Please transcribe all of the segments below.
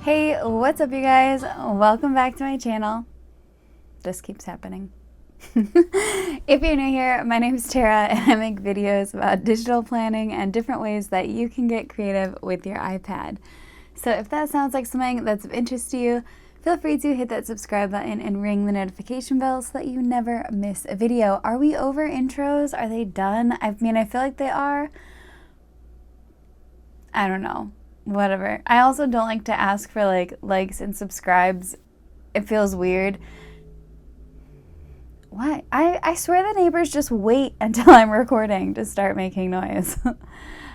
Hey, what's up you guys? Welcome back to my channel. This keeps happening. If you're new here, my name is Tara and I make videos about digital planning and different ways that you can get creative with your iPad. So if that sounds like something that's of interest to you, feel free to hit that subscribe button and ring the notification bell so that you never miss a video. Are we over intros? Are they done? I mean, I feel like they are. I don't know. Whatever. I also don't like to ask for likes and subscribes. It feels weird. Why? I swear the neighbors just wait until I'm recording to start making noise.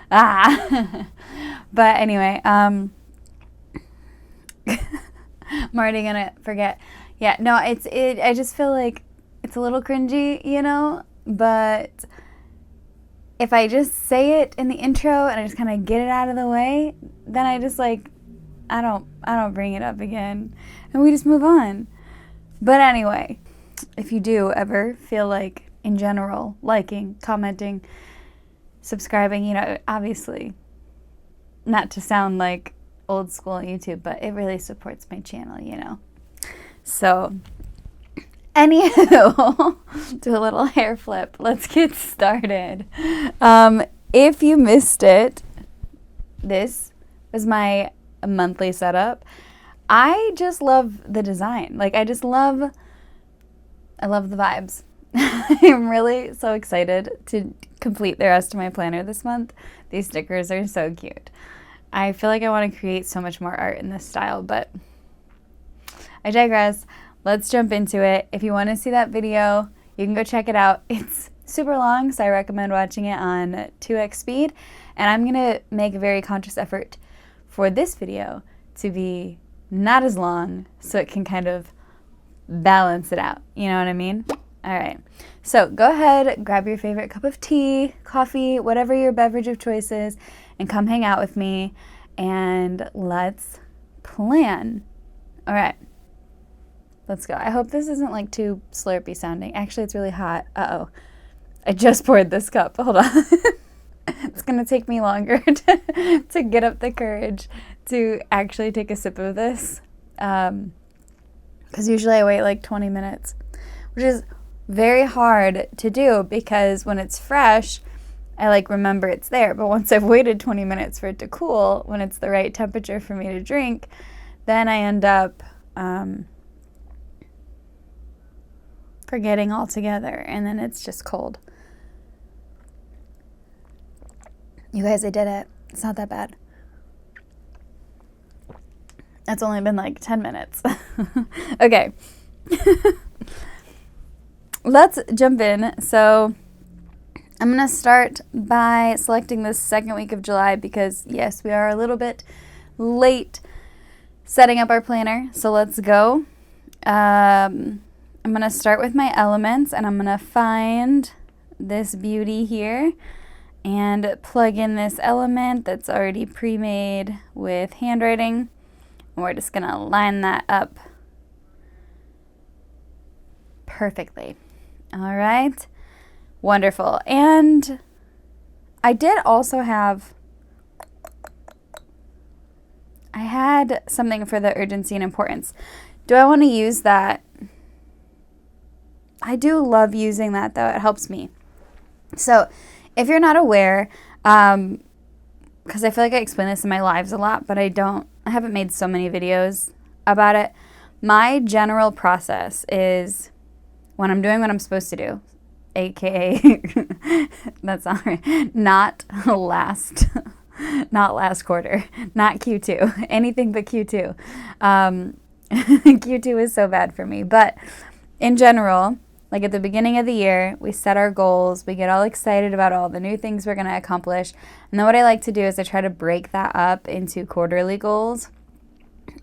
But anyway, I'm already gonna forget. Yeah, no, I just feel like it's a little cringy, you know, but if I just say it in the intro and I just kind of get it out of the way, then I just I don't bring it up again and we just move on. But anyway, if you do ever feel like in general liking, commenting, subscribing, you know, obviously not to sound like old school YouTube, but it really supports my channel, you know. So anywho, do a little hair flip. Let's get started. If you missed it, this is my monthly setup. I just love the design. I love the vibes. I'm really so excited to complete the rest of my planner this month. These stickers are so cute. I feel like I want to create so much more art in this style, but I digress. Let's jump into it. If you want to see that video, you can go check it out. It's super long, so I recommend watching it on 2x speed. And I'm going to make a very conscious effort for this video to be not as long so it can kind of balance it out. You know what I mean? All right. So go ahead, grab your favorite cup of tea, coffee, whatever your beverage of choice is, and come hang out with me and let's plan. All right. Let's go. I hope this isn't like too slurpy sounding. Actually, it's really hot. Uh-oh. I just poured this cup. Hold on. It's going to take me longer to get up the courage to actually take a sip of this. Because usually I wait like 20 minutes, which is very hard to do because when it's fresh, I remember it's there. But once I've waited 20 minutes for it to cool, when it's the right temperature for me to drink, then I end up forgetting altogether, and then it's just cold. You guys, I did it. It's not that bad. It's only been like 10 minutes. Okay. Let's jump in. So I'm going to start by selecting the second week of July because, yes, we are a little bit late setting up our planner. So let's go. I'm going to start with my elements, and I'm going to find this beauty here and plug in this element that's already pre-made with handwriting. And we're just going to line that up perfectly. All right. Wonderful. And I did also have, I had something for the urgency and importance. Do I want to use that? I do love using that though. It helps me. So if you're not aware, because I feel like I explain this in my lives a lot, but I haven't made so many videos about it. My general process is when I'm doing what I'm supposed to do, aka that's not right, not last quarter, not Q2, anything but Q2. Q2 is so bad for me, but in general, like at the beginning of the year, we set our goals, we get all excited about all the new things we're going to accomplish, and then what I like to do is I try to break that up into quarterly goals,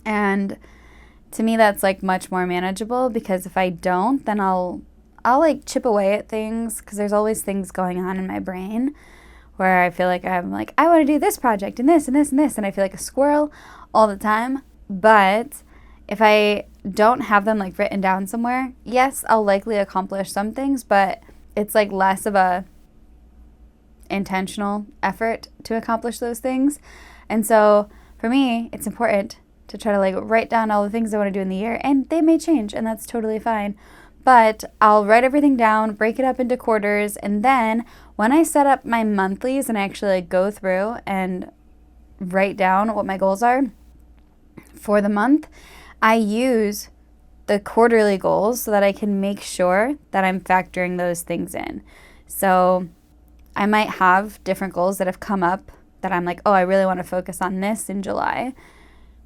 and to me that's much more manageable because if I don't, then I'll chip away at things because there's always things going on in my brain where I feel like I want to do this project and this and this and this, and I feel like a squirrel all the time. But if I don't have them written down somewhere, yes, I'll likely accomplish some things, but it's less of a intentional effort to accomplish those things. And so for me, it's important to try to like write down all the things I want to do in the year, and they may change, and that's totally fine. But I'll write everything down, break it up into quarters, and then when I set up my monthlies and I actually like go through and write down what my goals are for the month, I use the quarterly goals so that I can make sure that I'm factoring those things in. So I might have different goals that have come up that I'm like, oh, I really want to focus on this in July.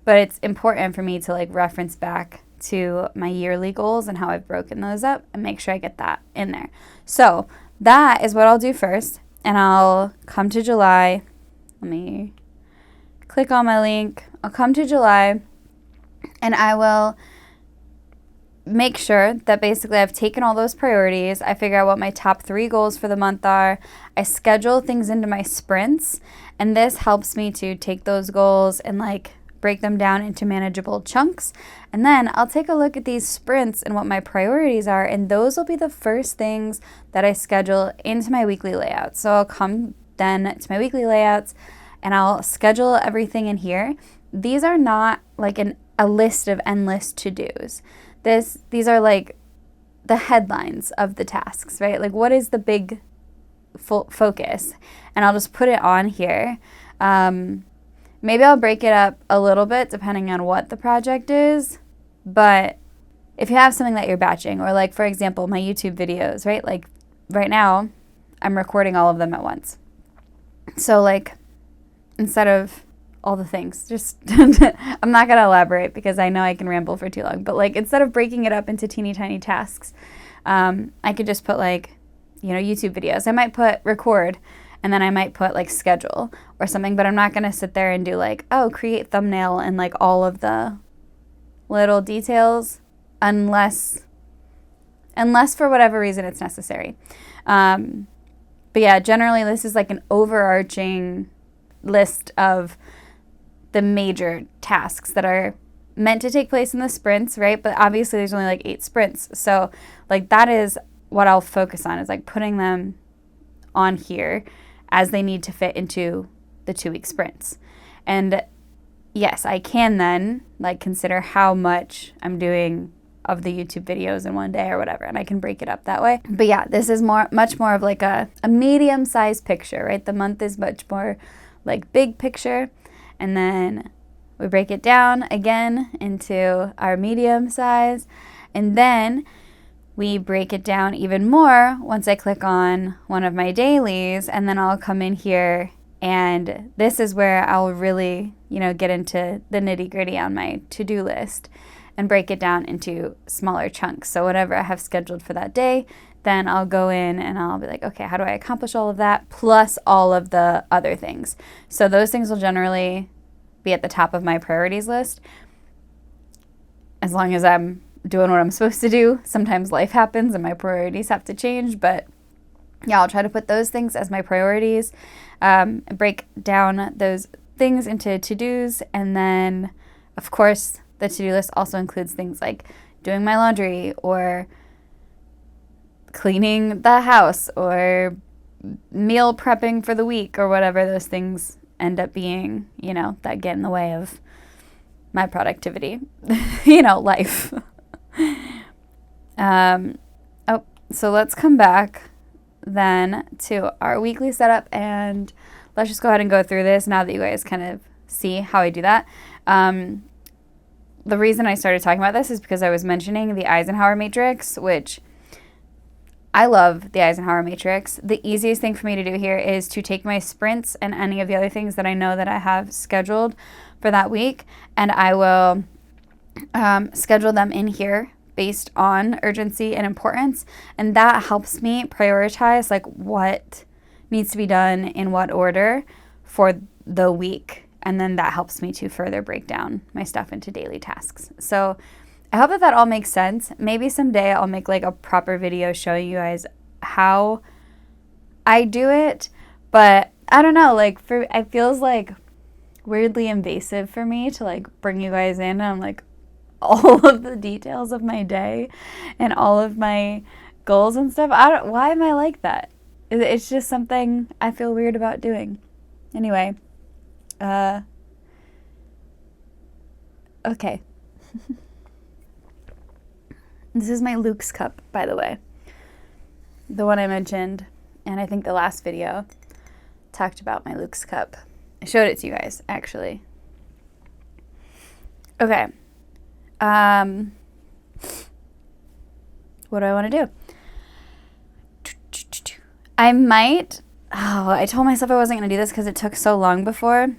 But it's important for me to like reference back to my yearly goals and how I've broken those up and make sure I get that in there. So that is what I'll do first. And I'll come to July. Let me click on my link. I'll come to July and I will make sure that basically I've taken all those priorities. I figure out what my top 3 goals for the month are. I schedule things into my sprints, and this helps me to take those goals and like break them down into manageable chunks. And then I'll take a look at these sprints and what my priorities are, and those will be the first things that I schedule into my weekly layout. So I'll come then to my weekly layouts and I'll schedule everything in here. These are not like a list of endless to-dos. These are like the headlines of the tasks, right? Like what is the big focus? And I'll just put it on here. Maybe I'll break it up a little bit depending on what the project is. But if you have something that you're batching, or like, for example, my YouTube videos, right? Like right now, I'm recording all of them at once. So like, instead of all the things, just, I'm not going to elaborate because I know I can ramble for too long. But like, instead of breaking it up into teeny tiny tasks, I could just put like, YouTube videos. I might put record, and then I might put like schedule or something, but I'm not going to sit there and do like, oh, create thumbnail and like all of the little details unless for whatever reason it's necessary. But yeah, generally this is like an overarching list of the major tasks that are meant to take place in the sprints, right? But obviously there's only like 8 sprints. So like that is what I'll focus on, is like putting them on here as they need to fit into the 2-week sprints. And yes, I can then like consider how much I'm doing of the YouTube videos in one day or whatever, and I can break it up that way. But yeah, this is much more of like a medium-sized picture, right? The month is much more like big picture, and then we break it down again into our medium size, and then we break it down even more once I click on one of my dailies, and then I'll come in here, and this is where I'll really, get into the nitty-gritty on my to-do list and break it down into smaller chunks. So whatever I have scheduled for that day, then I'll go in and I'll be like, okay, how do I accomplish all of that plus all of the other things? So those things will generally be at the top of my priorities list, as long as I'm doing what I'm supposed to do. Sometimes life happens and my priorities have to change, but yeah, I'll try to put those things as my priorities, break down those things into to-dos, and then of course the to-do list also includes things like doing my laundry or cleaning the house or meal prepping for the week or whatever those things end up being, that get in the way of my productivity, life. So let's come back then to our weekly setup, and let's just go ahead and go through this now that you guys kind of see how I do that. The reason I started talking about this is because I was mentioning the Eisenhower matrix, which I love the Eisenhower matrix. The easiest thing for me to do here is to take my sprints and any of the other things that I know that I have scheduled for that week, and I will schedule them in here based on urgency and importance, and that helps me prioritize like what needs to be done in what order for the week, and then that helps me to further break down my stuff into daily tasks. So I hope that all makes sense. Maybe someday I'll make like a proper video showing you guys how I do it, but I don't know, like it feels like weirdly invasive for me to like bring you guys in on like all of the details of my day and all of my goals and stuff. Why am I like that? It's just something I feel weird about doing. Anyway, Okay. This is my Luke's cup, by the way. The one I mentioned, and I think the last video talked about my Luke's cup. I showed it to you guys, actually. Okay. What do I want to do? I might... Oh, I told myself I wasn't going to do this because it took so long before.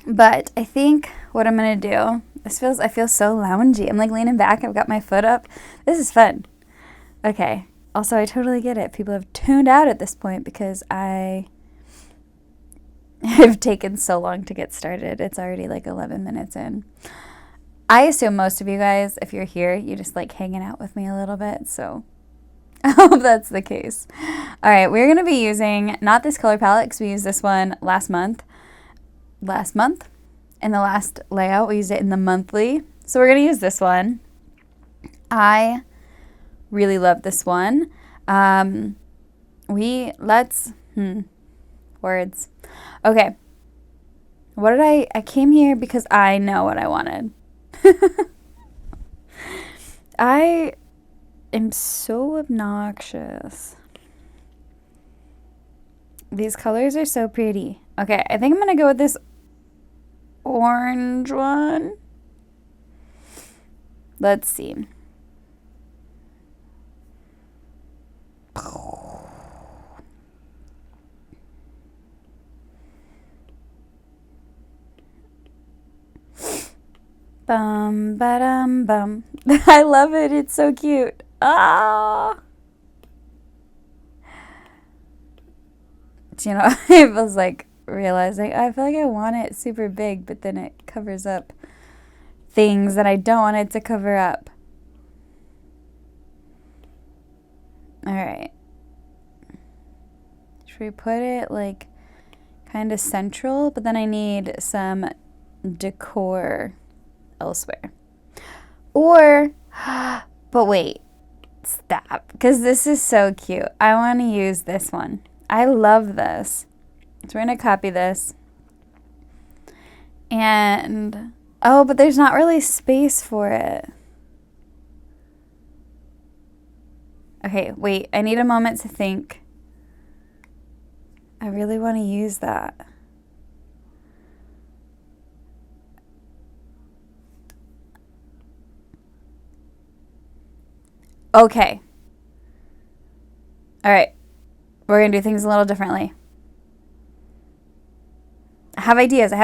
But I think what I'm going to do... I feel so loungy. I'm like leaning back. I've got my foot up. This is fun. Okay. Also, I totally get it. People have tuned out at this point because I have taken so long to get started. It's already like 11 minutes in. I assume most of you guys, if you're here, you just like hanging out with me a little bit. So I hope that's the case. All right. We're going to be using not this color palette because we used this one last month. In the last layout, we used it in the monthly. So we're going to use this one. I really love this one. Words. Okay. I came here because I know what I wanted. I am so obnoxious. These colors are so pretty. Okay, I think I'm going to go with this orange one. Let's see. Bum, ba-dum, bum. I love it. It's so cute. Ah. You know, I was like realizing I feel like I want it super big, but then it covers up things that I don't want it to cover up. All right. Should we put it like kind of central? But then I need some decor elsewhere. Or, but wait, stop, because this is so cute. I want to use this one. I love this. So we're going to copy this. And, oh, but there's not really space for it. Okay, wait, I need a moment to think. I really want to use that. Okay. All right. We're going to do things a little differently. I have ideas.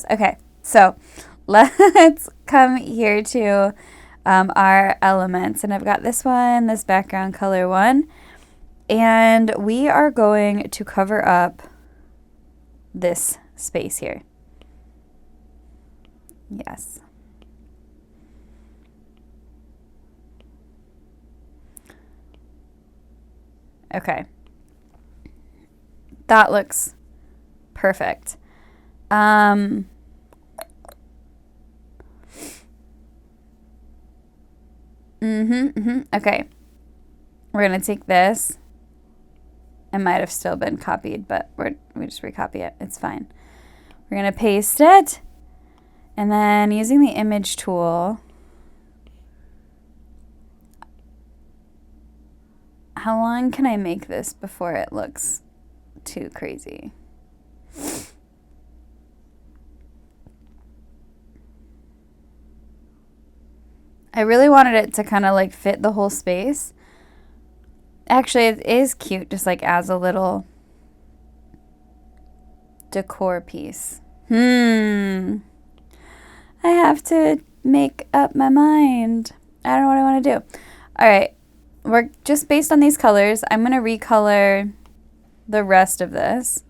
Okay. So let's come here to our elements. And I've got this one, this background color one. And we are going to cover up this space here. Yes. Okay. That looks perfect. Okay. We're going to take this. It might have still been copied, but we just recopy it. It's fine. We're going to paste it. And then using the image tool, how long can I make this before it looks too crazy? I really wanted it to kind of like fit the whole space. Actually, it is cute just like as a little decor piece. I have to make up my mind. I don't know what I want to do. All right. We're just based on these colors. I'm going to recolor the rest of this.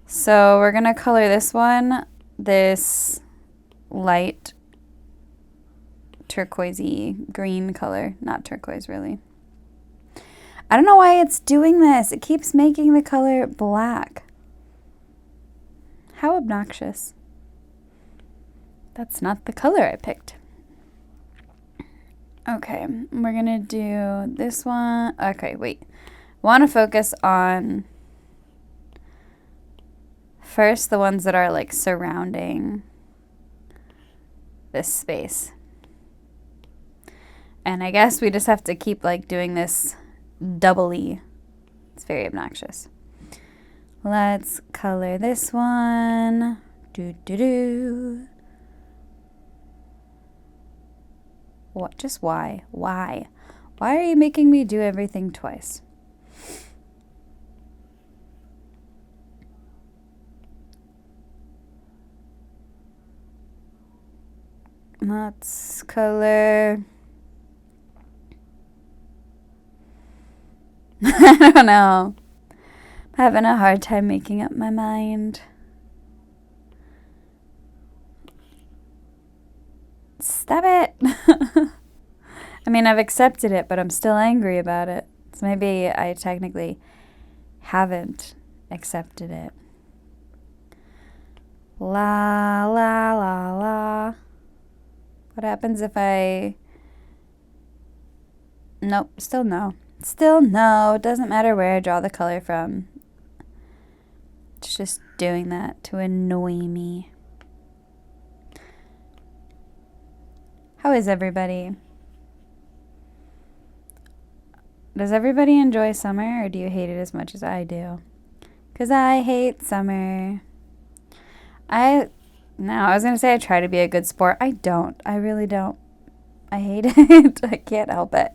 So we're going to color this one, this light turquoisey green color. Not turquoise, really. I don't know why it's doing this. It keeps making the color black. How obnoxious. That's not the color I picked. Okay, we're going to do this one. Okay, wait. Want to focus on first the ones that are like surrounding this space. And I guess we just have to keep like doing this doubly. It's very obnoxious. Let's color this one. What? Just why? Why? Why are you making me do everything twice? Let's color. I don't know. I'm having a hard time making up my mind. Stop it. I mean, I've accepted it, but I'm still angry about it. So maybe I technically haven't accepted it. La, la, la, la. What happens if I... Nope, still no. Still no. It doesn't matter where I draw the color from. It's just doing that to annoy me. How is everybody? Does everybody enjoy summer, or do you hate it as much as I do? Because I hate summer. I was going to say I try to be a good sport. I don't. I really don't. I hate it. I can't help it.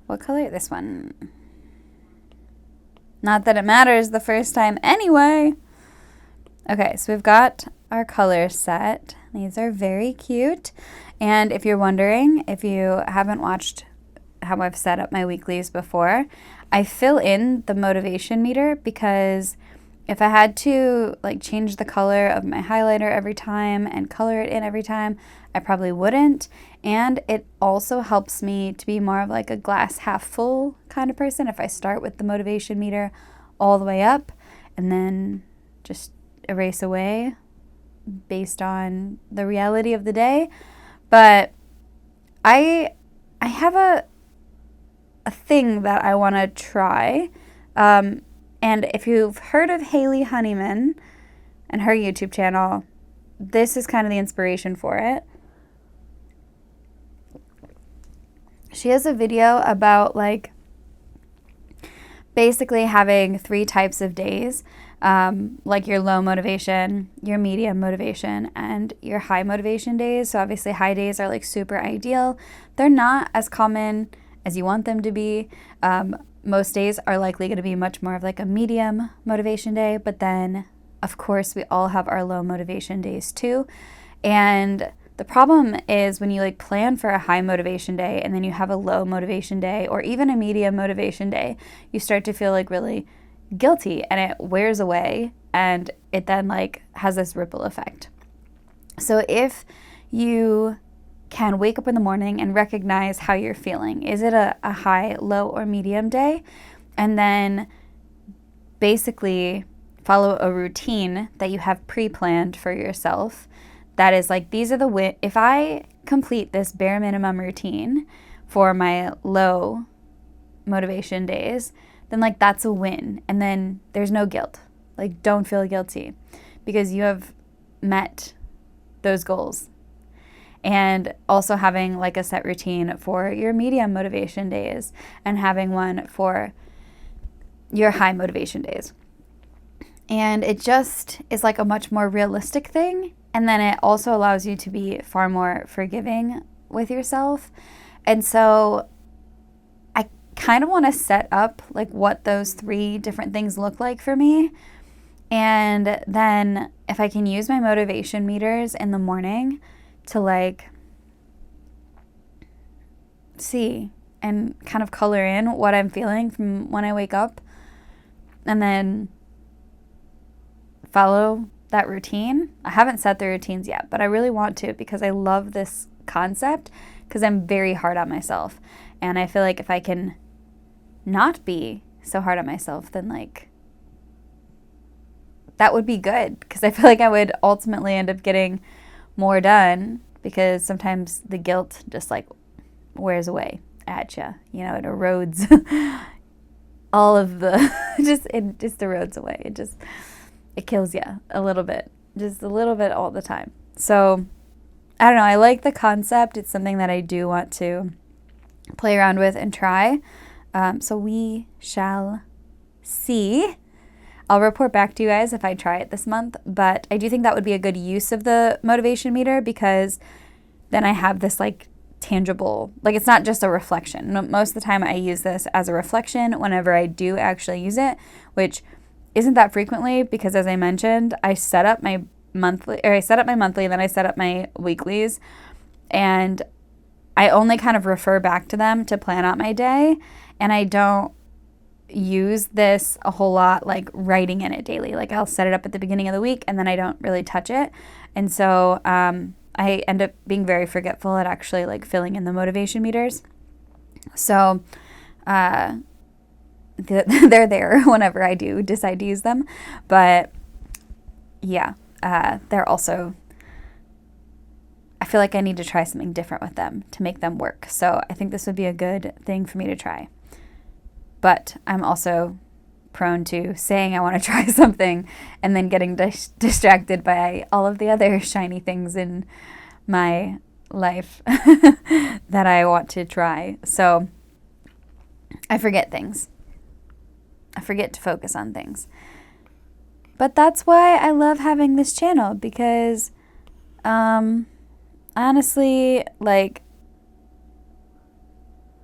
What color? This one. Not that it matters the first time anyway. Okay, so we've got our color set. These are very cute. And if you're wondering, if you haven't watched how I've set up my weeklies before, I fill in the motivation meter because if I had to like change the color of my highlighter every time and color it in every time, I probably wouldn't. And it also helps me to be more of like a glass half full kind of person if I start with the motivation meter all the way up and then just erase away based on the reality of the day. But I have a thing that I want to try. And if you've heard of Haley Honeyman and her YouTube channel, this is kind of the inspiration for it. She has a video about like basically having 3 types of days, like your low motivation, your medium motivation, and your high motivation days. So obviously high days are like super ideal. They're not as common as you want them to be. Most days are likely going to be much more of like a medium motivation day, but then of course we all have our low motivation days too. And the problem is when you like plan for a high motivation day and then you have a low motivation day or even a medium motivation day, you start to feel like really guilty and it wears away and it then like has this ripple effect. So if you can wake up in the morning and recognize how you're feeling, is it a high, low, or medium day? And then basically follow a routine that you have pre-planned for yourself. That is like, these are the if I complete this bare minimum routine for my low motivation days, then like that's a win. And then there's no guilt. Like don't feel guilty because you have met those goals. And also having like a set routine for your medium motivation days and having one for your high motivation days. And it just is like a much more realistic thing. And then it also allows you to be far more forgiving with yourself. And so I kind of want to set up like what those 3 different things look like for me. And then if I can use my motivation meters in the morning to like see and kind of color in what I'm feeling from when I wake up and then follow that routine. I haven't set the routines yet, but I really want to because I love this concept because I'm very hard on myself. And I feel like if I can not be so hard on myself, then like that would be good because I feel like I would ultimately end up getting more done because sometimes the guilt just like wears away at you. You know, it erodes all of the, it just erodes away. It just, it kills you a little bit, just a little bit all the time. So I don't know. I like the concept. It's something that I do want to play around with and try. So we shall see. I'll report back to you guys if I try it this month, but I do think that would be a good use of the motivation meter, because then I have this like tangible, like it's not just a reflection. Most of the time I use this as a reflection whenever I do actually use it, which isn't that frequently, because as I mentioned, I set up my monthly, then I set up my weeklies, and I only kind of refer back to them to plan out my day, and I don't use this a whole lot, like writing in it daily. Like I'll set it up at the beginning of the week and then I don't really touch it. And so I end up being very forgetful at actually like filling in the motivation meters. So they're there whenever I do decide to use them. But yeah, they're also, I feel like I need to try something different with them to make them work. So I think this would be a good thing for me to try. But I'm also prone to saying I want to try something and then getting distracted by all of the other shiny things in my life that I want to try. So I forget things. I forget to focus on things. But that's why I love having this channel, because honestly, like,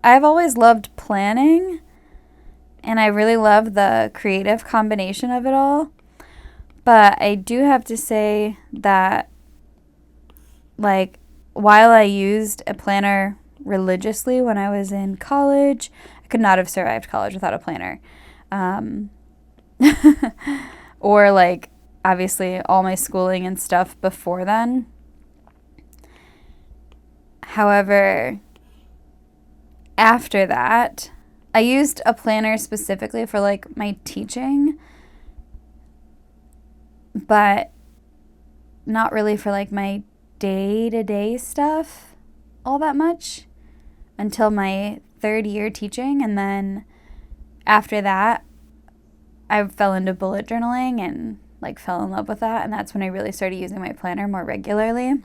I've always loved planning. And I really love the creative combination of it all. But I do have to say that, like, while I used a planner religiously when I was in college, I could not have survived college without a planner. Or, like, obviously all my schooling and stuff before then. However, after that, I used a planner specifically for like my teaching, but not really for like my day-to-day stuff all that much until my third year teaching. And then after that, I fell into bullet journaling and like fell in love with that. And that's when I really started using my planner more regularly,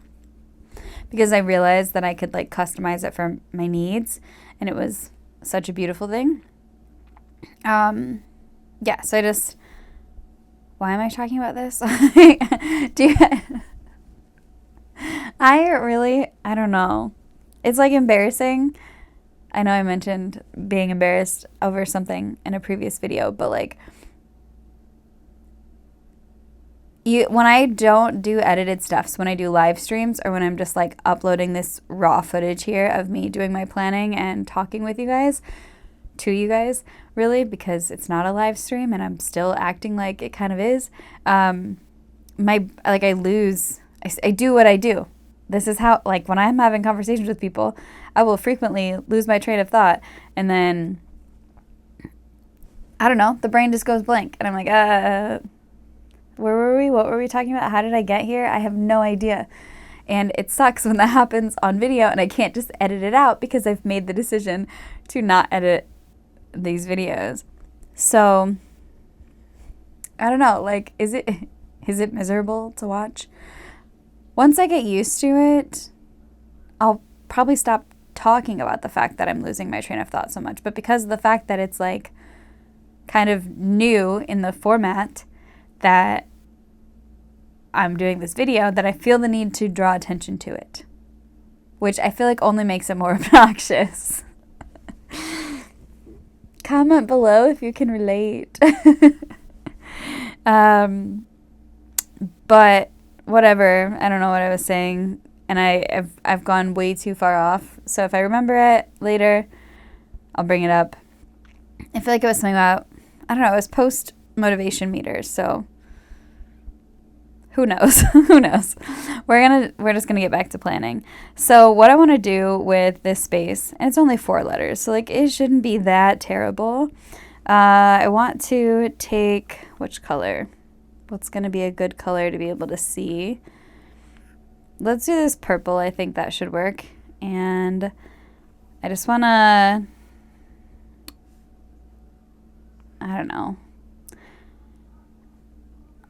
because I realized that I could like customize it for my needs, and it was such a beautiful thing. Yeah, so why am I talking about this? I don't know. It's like embarrassing. I know I mentioned being embarrassed over something in a previous video, but like, when I don't do edited stuff, so when I do live streams or when I'm just like uploading this raw footage here of me doing my planning and talking with you guys, to you guys, really, because it's not a live stream and I'm still acting like it kind of is, I do what I do. This is how, like, when I'm having conversations with people, I will frequently lose my train of thought, and then, I don't know, the brain just goes blank, and I'm like, where were we? What were we talking about? How did I get here? I have no idea. And it sucks when that happens on video and I can't just edit it out, because I've made the decision to not edit these videos. So, I don't know, like, is it miserable to watch? Once I get used to it, I'll probably stop talking about the fact that I'm losing my train of thought so much. But because of the fact that it's like kind of new in the format that I'm doing this video, that I feel the need to draw attention to it, which I feel like only makes it more obnoxious. Comment below if you can relate. But whatever, I don't know what I was saying, and I've gone way too far off. So if I remember it later, I'll bring it up. I feel like it was something about, I don't know, it was post motivation meters, so who knows? Who knows? We're just gonna get back to planning. So what I want to do with this space, and it's only 4 letters, so like it shouldn't be that terrible. I want to take, which color? What's gonna be a good color to be able to see? Let's do this purple. I think that should work. And I just wanna, I don't know,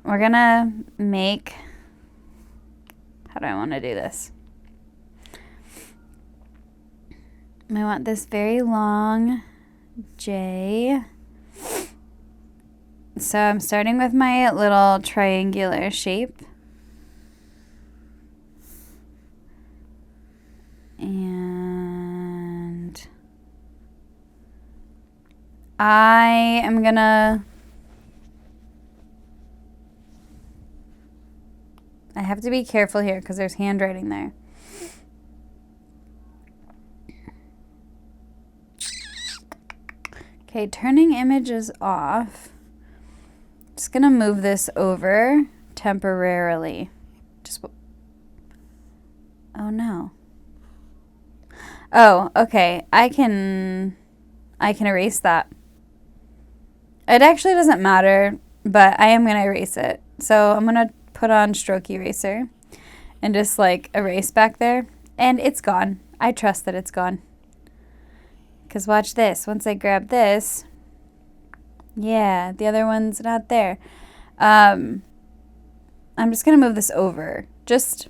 we're gonna make, how do I want to do this? I want this very long J. So I'm starting with my little triangular shape. And I am gonna, I have to be careful here because there's handwriting there. Okay, turning images off. Just gonna move this over temporarily. Just, oh no. Oh, okay. I can erase that. It actually doesn't matter, but I am gonna erase it. So I'm gonna put on stroke eraser and just like erase back there, and it's gone. I trust that it's gone. Because watch this. Once I grab this, yeah, the other one's not there. I'm just going to move this over, just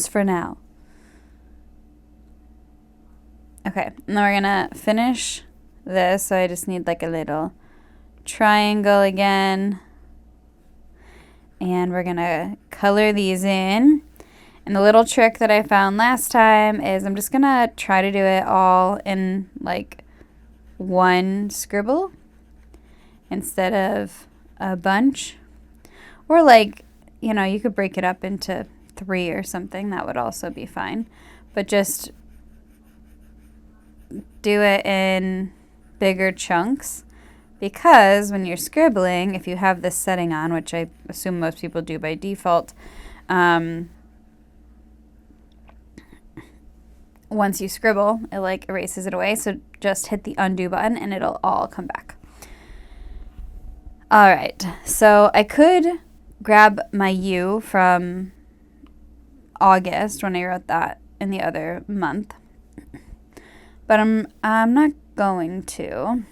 for now. Okay, and then we're going to finish this. So I just need like a little triangle again. And we're going to color these in. And the little trick that I found last time is I'm just going to try to do it all in like one scribble instead of a bunch. Or like, you know, you could break it up into 3 or something. That would also be fine. But just do it in bigger chunks. Because when you're scribbling, if you have this setting on, which I assume most people do by default, once you scribble, it like erases it away. So just hit the undo button and it'll all come back. All right, so I could grab my U from August when I wrote that in the other month, but I'm not going to.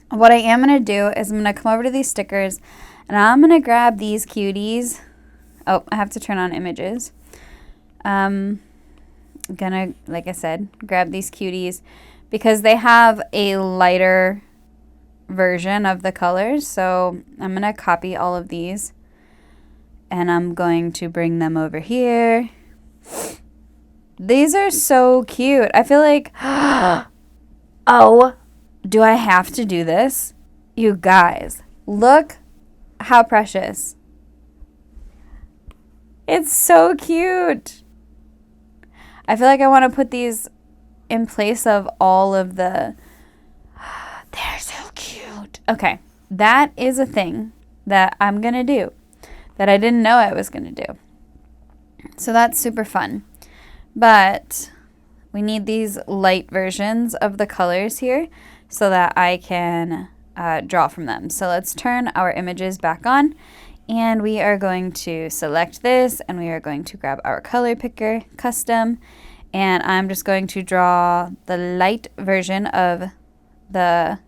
What I am going to do is I'm going to come over to these stickers and I'm going to grab these cuties. Oh, I have to turn on images. I'm gonna, like I said, grab these cuties because they have a lighter version of the colors. So I'm gonna copy all of these and I'm going to bring them over here. These are so cute. I feel like, oh, do I have to do this? You guys, look how precious. It's so cute. I feel like I want to put these in place of all of the, they're so cute. Okay, that is a thing that I'm going to do that I didn't know I was going to do. So that's super fun. But we need these light versions of the colors here so that I can draw from them. So let's turn our images back on. And we are going to select this and we are going to grab our color picker, custom, and I'm just going to draw the light version of the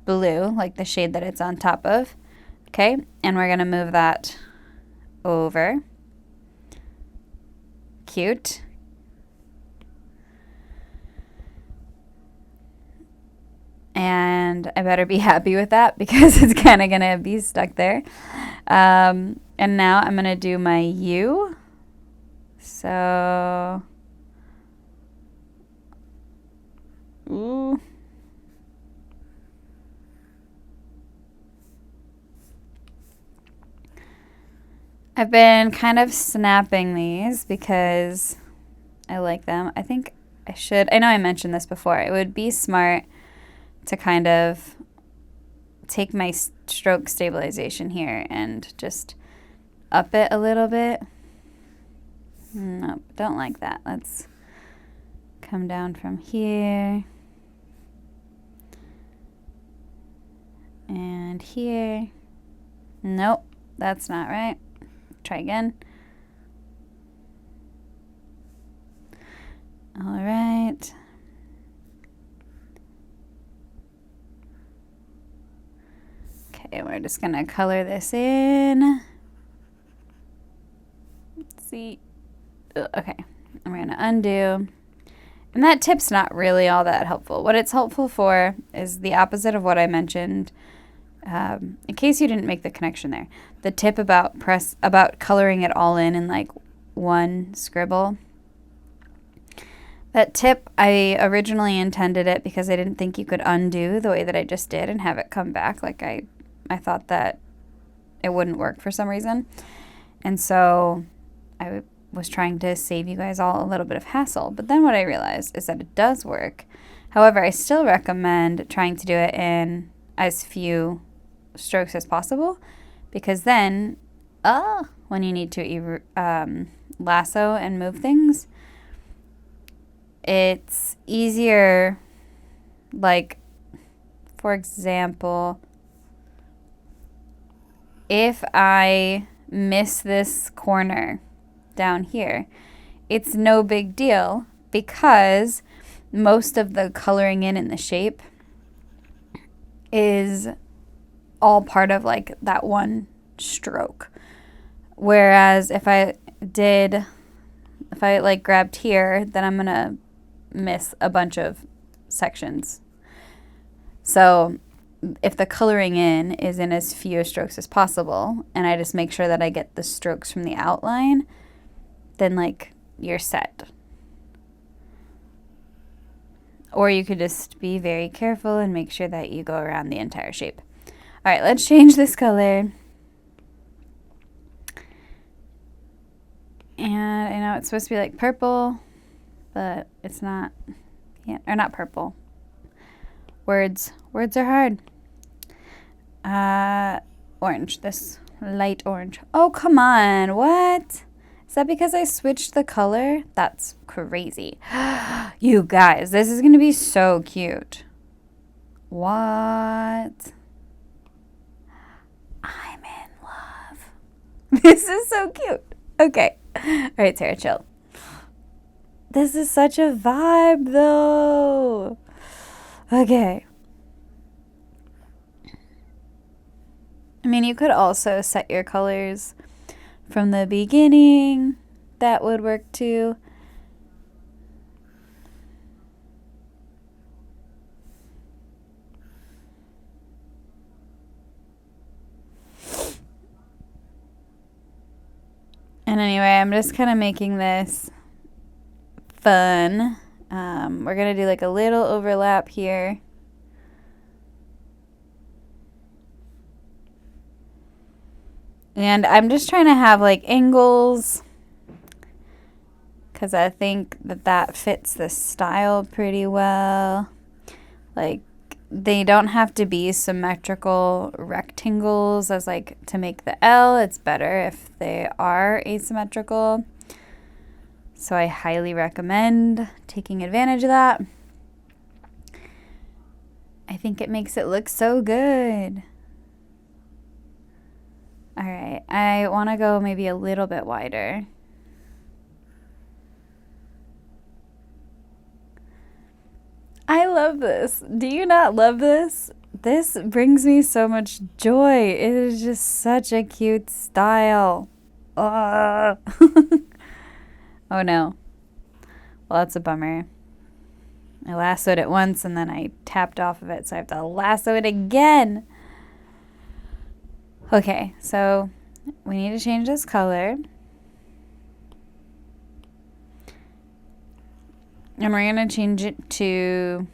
blue, like the shade that it's on top of. Okay, and we're gonna move that over. Cute. And I better be happy with that because it's kind of going to be stuck there. And now I'm going to do my U. So, ooh. I've been kind of snapping these because I like them. I think I should, I know I mentioned this before, it would be smart to kind of take my stroke stabilization here and just up it a little bit. Nope, don't like that. Let's come down from here and here. Nope, that's not right. Try again. All right. Okay, we're we're just gonna color this in. Let's see. Okay, I'm gonna undo. And that tip's not really all that helpful. What it's helpful for is the opposite of what I mentioned. In case you didn't make the connection there, the tip about coloring it all in like one scribble. That tip, I originally intended it because I didn't think you could undo the way that I just did and have it come back. Like I thought that it wouldn't work for some reason. And so I was trying to save you guys all a little bit of hassle. But then what I realized is that it does work. However, I still recommend trying to do it in as few strokes as possible, because then when you need to lasso and move things, it's easier. Like, for example, if I miss this corner down here, it's no big deal because most of the coloring in the shape is all part of like that one stroke. Whereas if I like grabbed here, then I'm gonna miss a bunch of sections. So if the coloring in is in as few strokes as possible, and I just make sure that I get the strokes from the outline, then like you're set. Or you could just be very careful and make sure that you go around the entire shape. All right, let's change this color. And I know it's supposed to be like purple, but it's not. Yeah, or not purple. Words are hard. Orange, this light orange. Oh, come on, what? Is that because I switched the color? That's crazy. You guys, this is gonna be so cute. What? I'm in love. This is so cute. Okay. All right, Sarah, chill. This is such a vibe, though. Okay. I mean, you could also set your colors from the beginning. That would work too. And anyway, I'm just kind of making this fun. We're going to do like a little overlap here. And I'm just trying to have like angles because I think that fits the style pretty well. Like, they don't have to be symmetrical rectangles as like to make the L. It's better if they are asymmetrical. So I highly recommend taking advantage of that. I think it makes it look so good. All right, I want to go maybe a little bit wider. I love this. Do you not love this? This brings me so much joy. It is just such a cute style. Oh no. Well, that's a bummer. I lassoed it once and then I tapped off of it, so I have to lasso it again. Okay, so we need to change this color. And we're going to change it to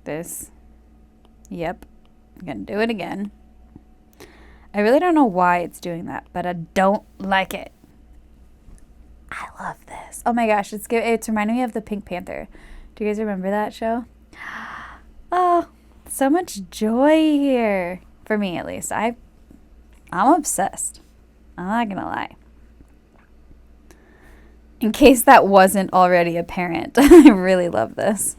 this. Yep, I'm going to do it again. I really don't know why it's doing that, but I don't like it. I love this. Oh my gosh, it's reminding me of the Pink Panther. Do you guys remember that show? Oh, so much joy here. For me, at least. I'm obsessed. I'm not going to lie. In case that wasn't already apparent, I really love this.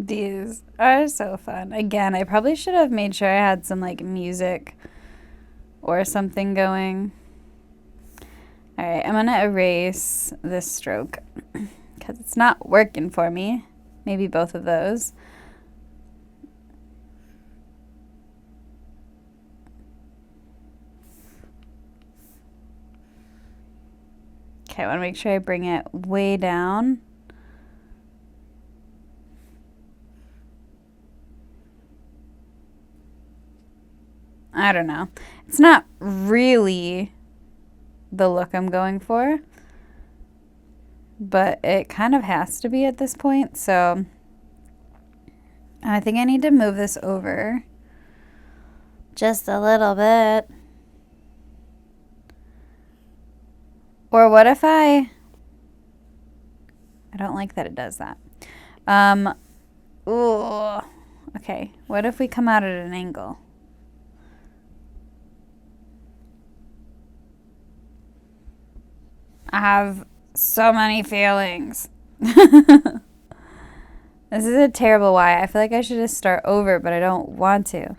These are so fun. Again, I probably should have made sure I had some like music or something going. All right, I'm gonna erase this stroke because it's not working for me. Maybe both of those. Okay, I want to make sure I bring it way down. I don't know. It's not really the look I'm going for, but it kind of has to be at this point, so I think I need to move this over just a little bit. Or what if I don't like that it does that. Ooh, okay, what if we come out at an angle? I have so many feelings. This is a terrible why. I feel like I should just start over, but I don't want to.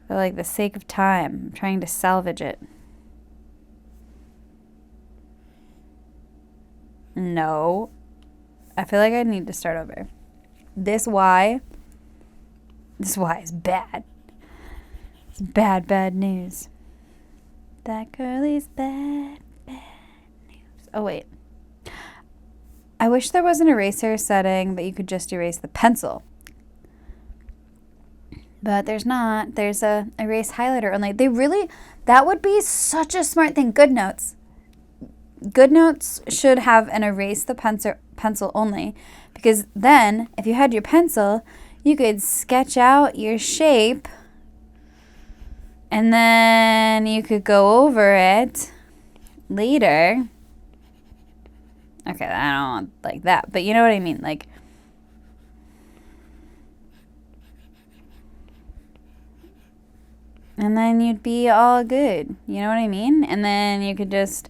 For like the sake of time, I'm trying to salvage it. No. I feel like I need to start over. This Y is bad. It's bad, bad news. That girl is bad, bad news. Oh, wait. I wish there was an eraser setting that you could just erase the pencil. But there's not. There's a erase highlighter only. That would be such a smart thing. GoodNotes. GoodNotes should have an erase the pencil only, because then if you had your pencil, you could sketch out your shape and then you could go over it later. Okay, I don't want like that, but you know what I mean, like and then you'd be all good. You know what I mean? And then you could just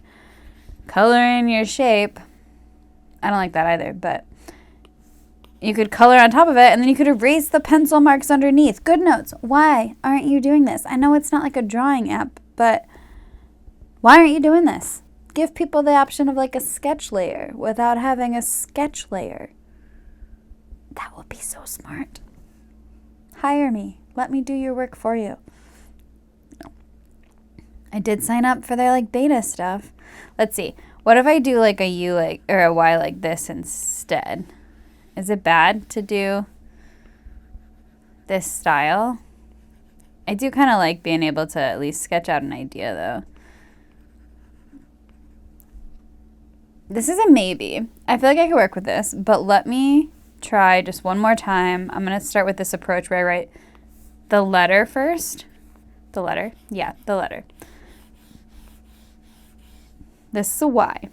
color in your shape. I don't like that either, but you could color on top of it, and then you could erase the pencil marks underneath. GoodNotes, why aren't you doing this? I know it's not like a drawing app, but why aren't you doing this? Give people the option of like a sketch layer without having a sketch layer. That would be so smart. Hire me. Let me do your work for you. I did sign up for their like beta stuff. Let's see. What if I do like a U like or a Y like this instead? Is it bad to do this style? I do kind of like being able to at least sketch out an idea though. This is a maybe. I feel like I could work with this, but let me try just one more time. I'm going to start with this approach where I write the letter first. The letter? Yeah, the letter. This is a Y.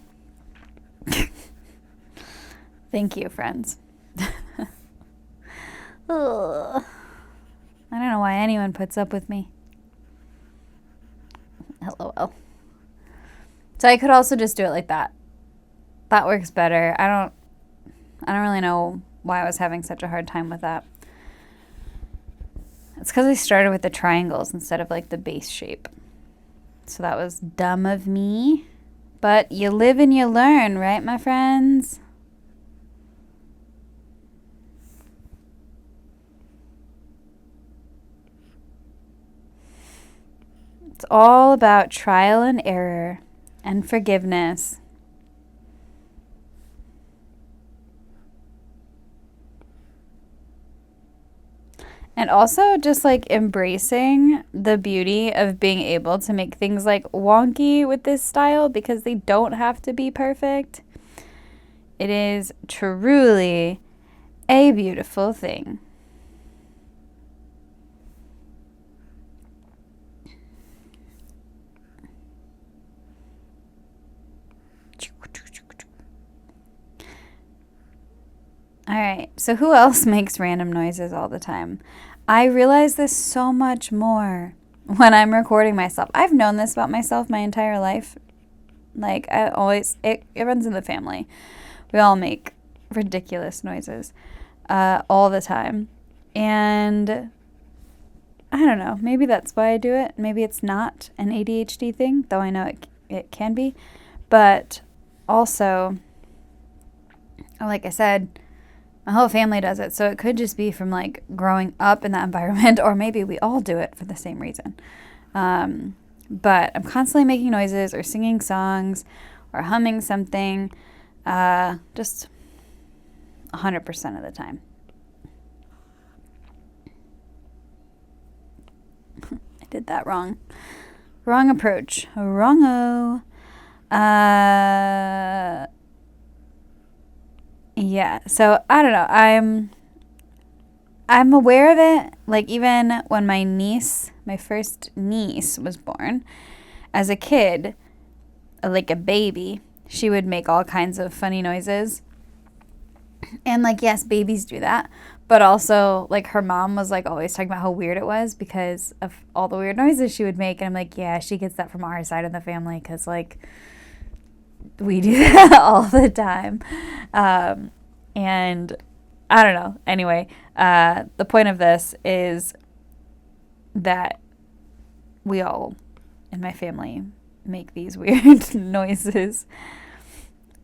Thank you, friends. Ugh. I don't know why anyone puts up with me. LOL. So I could also just do it like that. That works better. I don't really know why I was having such a hard time with that. It's because I started with the triangles instead of like the base shape. So that was dumb of me. But you live and you learn, right, my friends? It's all about trial and error and forgiveness. And also just like embracing the beauty of being able to make things like wonky with this style because they don't have to be perfect. It is truly a beautiful thing. All right, so who else makes random noises all the time? I realize this so much more when I'm recording myself. I've known this about myself my entire life. Like, it runs in the family. We all make ridiculous noises all the time. And I don't know, maybe that's why I do it. Maybe it's not an ADHD thing, though I know it can be. But also, like I said, my whole family does it, so it could just be from like growing up in that environment, or maybe we all do it for the same reason. But I'm constantly making noises or singing songs or humming something, just 100% of the time. I did that wrong. Wrong approach. Wrong-o. Yeah, so I don't know. I'm aware of it. Like, even when my first niece was born, as a kid, like a baby, she would make all kinds of funny noises. And like, yes, babies do that, but also like her mom was like always talking about how weird it was because of all the weird noises she would make. And I'm like, yeah, she gets that from our side of the family because like we do that all the time. And I don't know. Anyway, the point of this is that we all in my family make these weird noises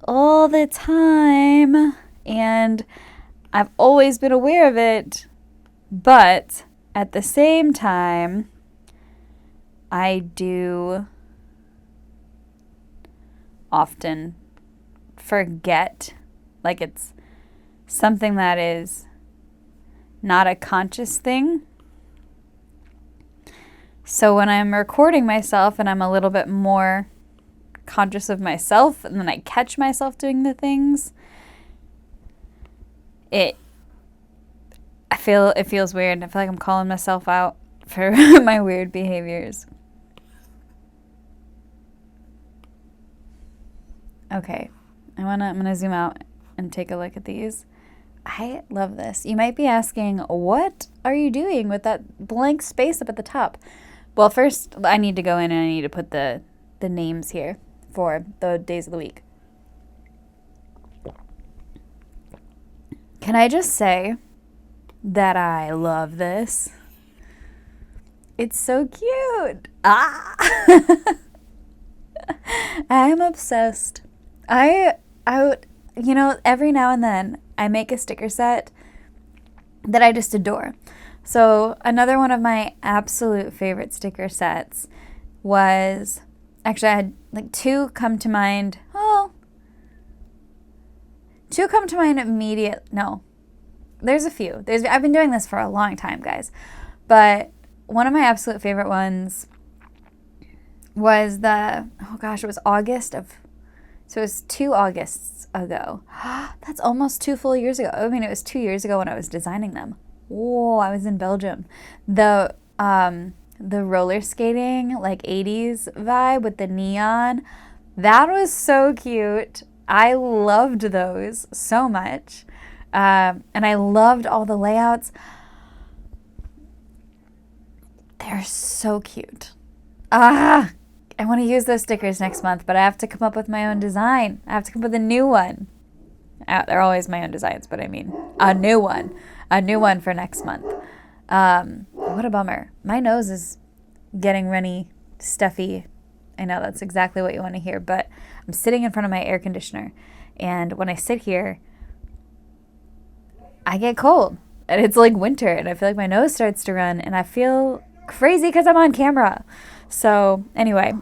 all the time. And I've always been aware of it, but at the same time, I do often forget, like it's something that is not a conscious thing. So when I'm recording myself and I'm a little bit more conscious of myself and then I catch myself doing the things, it feels weird. I feel like I'm calling myself out for my weird behaviors. Okay, I'm gonna zoom out and take a look at these. I love this. You might be asking, what are you doing with that blank space up at the top? Well, first I need to go in and I need to put the names here for the days of the week. Can I just say that I love this? It's so cute. I'm obsessed. I every now and then I make a sticker set that I just adore. So another one of my absolute favorite sticker sets was, actually I had like two come to mind. Two come to mind immediate. No, there's a few. I've been doing this for a long time, guys. But one of my absolute favorite ones was it was August of, so it was 2 Augusts ago. That's almost 2 full years ago. I mean, it was 2 years ago when I was designing them. Whoa, I was in Belgium. The roller skating, like 80s vibe with the neon, that was so cute. I loved those so much. And I loved all the layouts. They're so cute. I want to use those stickers next month, but I have to come up with my own design. I have to come up with a new one. They're always my own designs, but I mean a new one. A new one for next month. What a bummer. My nose is getting runny, stuffy. I know that's exactly what you want to hear, but I'm sitting in front of my air conditioner, and when I sit here, I get cold, and it's like winter, and I feel like my nose starts to run, and I feel crazy because I'm on camera. So anyway,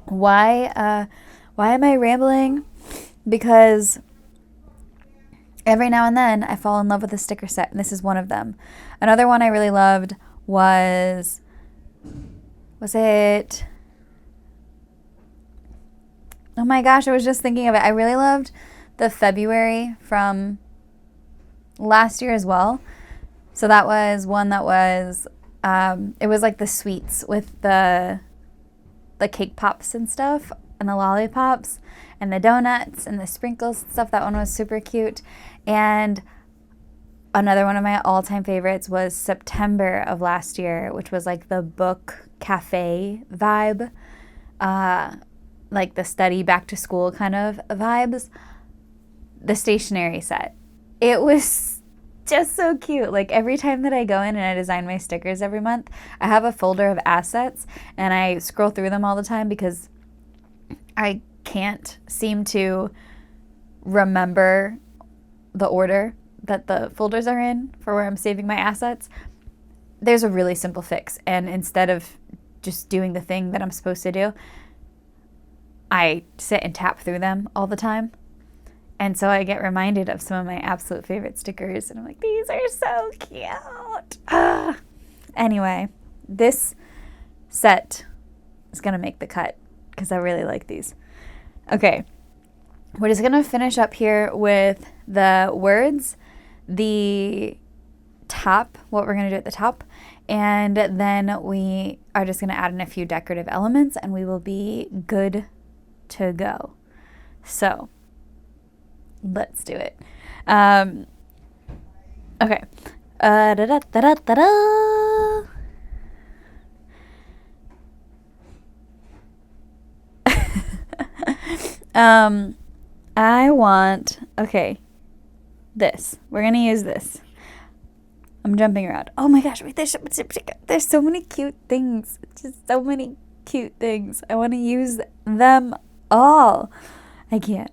why am I rambling? Because every now and then I fall in love with a sticker set, and this is one of them. Another one I really loved was it? Oh my gosh, I was just thinking of it. I really loved the February from last year as well. So that was one that was, it was like the sweets with the cake pops and stuff, and the lollipops, and the donuts, and the sprinkles and stuff. That one was super cute. And another one of my all-time favorites was September of last year, which was like the book cafe vibe. like the study back to school kind of vibes, the stationery set. It was just so cute. Like every time that I go in and I design my stickers every month, I have a folder of assets and I scroll through them all the time because I can't seem to remember the order that the folders are in for where I'm saving my assets. There's a really simple fix, and instead of just doing the thing that I'm supposed to do, I sit and tap through them all the time. And so I get reminded of some of my absolute favorite stickers, and I'm like, these are so cute. Anyway, this set is gonna make the cut because I really like these. Okay, we're just gonna finish up here with the words, the top, what we're gonna do at the top, and then we are just gonna add in a few decorative elements and we will be good to go. So let's do it. Okay. I want, okay, this. We're going to use this. I'm jumping around. Oh my gosh, wait, there's so many cute things. Just so many cute things. I want to use them all. I can't.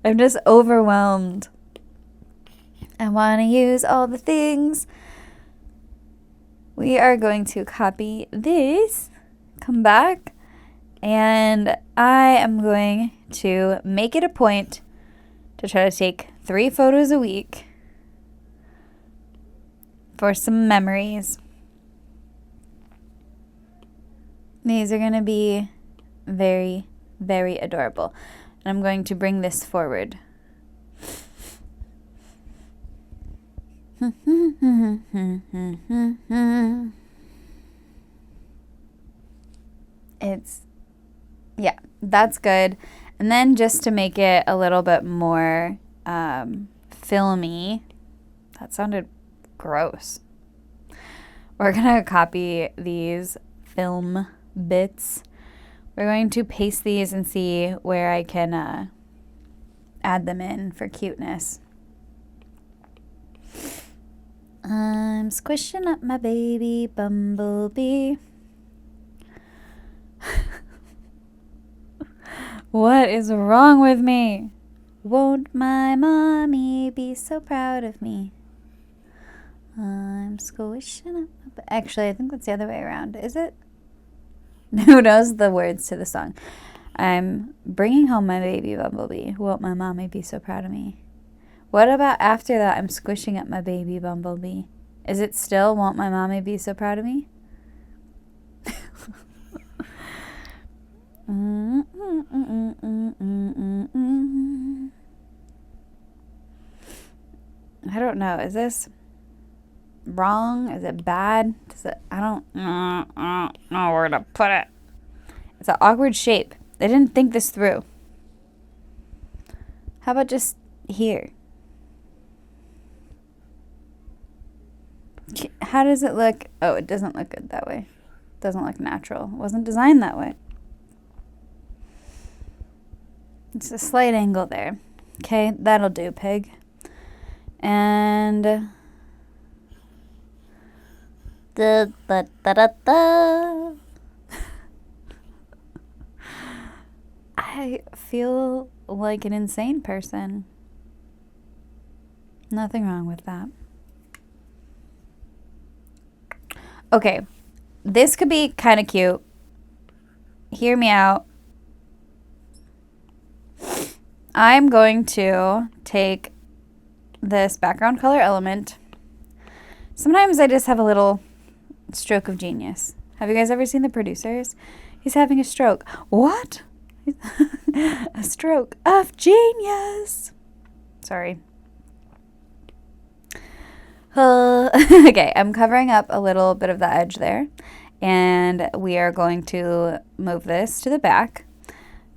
I'm just overwhelmed. I want to use all the things. We are going to copy this, come back, and I am going to make it a point to try to take 3 photos a week for some memories. These are going to be very, very adorable. And I'm going to bring this forward. Yeah, that's good. And then just to make it a little bit more filmy, that sounded gross. We're going to copy these film bits. We're going to paste these and see where I can add them in for cuteness. I'm squishing up my baby bumblebee. What is wrong with me? Won't my mommy be so proud of me? I'm squishing up. Actually, I think that's the other way around. Is it? Who knows the words to the song? I'm bringing home my baby bumblebee. Won't my mommy be so proud of me? What about after that? I'm squishing up my baby bumblebee. Is it still won't my mommy be so proud of me? I don't know. Is this wrong? Is it bad? Does it? I don't know where to put it. It's an awkward shape. They didn't think this through. How about just here? How does it look? Oh, it doesn't look good that way. It doesn't look natural. It wasn't designed that way. It's a slight angle there. Okay, that'll do, pig. And da da da da da. I feel like an insane person. Nothing wrong with that. Okay, this could be kind of cute. Hear me out. I'm going to take this background color element. Sometimes I just have a little stroke of genius. Have you guys ever seen The Producers? He's having a stroke. What? A stroke of genius. Sorry. Okay, I'm covering up a little bit of the edge there, and we are going to move this to the back,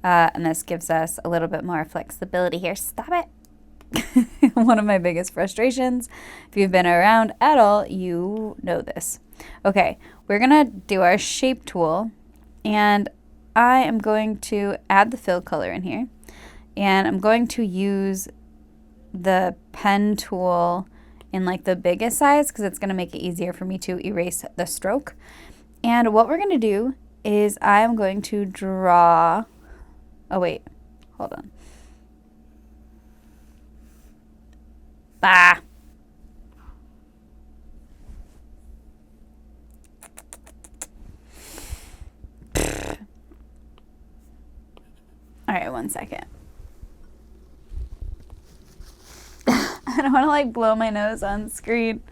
and this gives us a little bit more flexibility here. Stop it. One of my biggest frustrations. If you've been around at all, you know this. Okay, we're gonna do our shape tool, And I am going to add the fill color in here. And I'm going to use the pen tool in like the biggest size because it's going to make it easier for me to erase the stroke. And what we're going to do is I'm going to draw, oh wait, hold on. Ah. All right, 1 second. I don't want to like blow my nose on screen,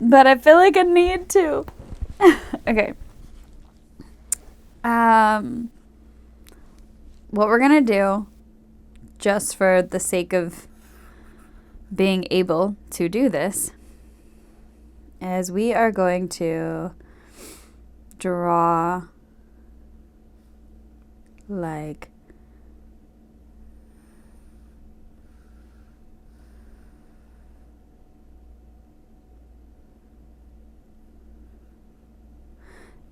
but I feel like I need to. Okay. What we're gonna do, just for the sake of being able to do this, is we are going to draw like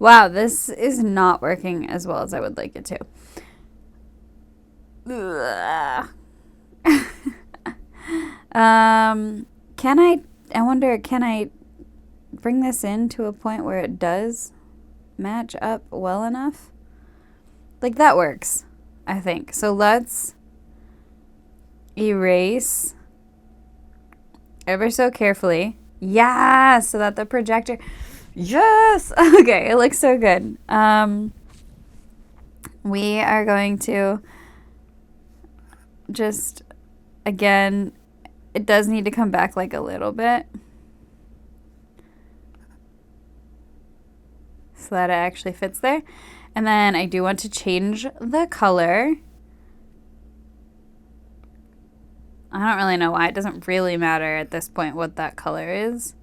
wow, this is not working as well as I would like it to. I wonder, can I bring this in to a point where it does match up well enough? Like that works, I think. So let's erase ever so carefully. Yeah, so that the projector, yes, okay, it looks so good. We are going to just, again, it does need to come back like a little bit so that it actually fits there. And then I do want to change the color. I don't really know why. It doesn't really matter at this point what that color is.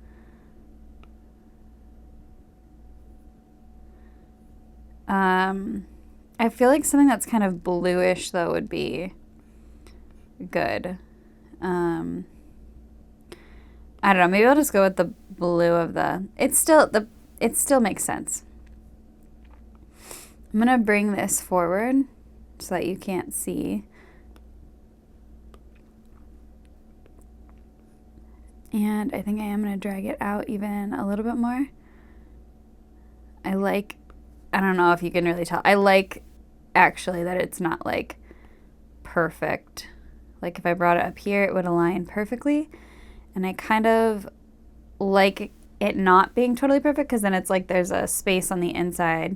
I feel like something that's kind of bluish though would be good. I don't know. Maybe I'll just go with the blue of the. It still makes sense. I'm gonna bring this forward so that you can't see. And I think I am gonna drag it out even a little bit more. I don't know if you can really tell. I like actually that it's not like perfect. Like if I brought it up here, it would align perfectly. And I kind of like it not being totally perfect because then it's like there's a space on the inside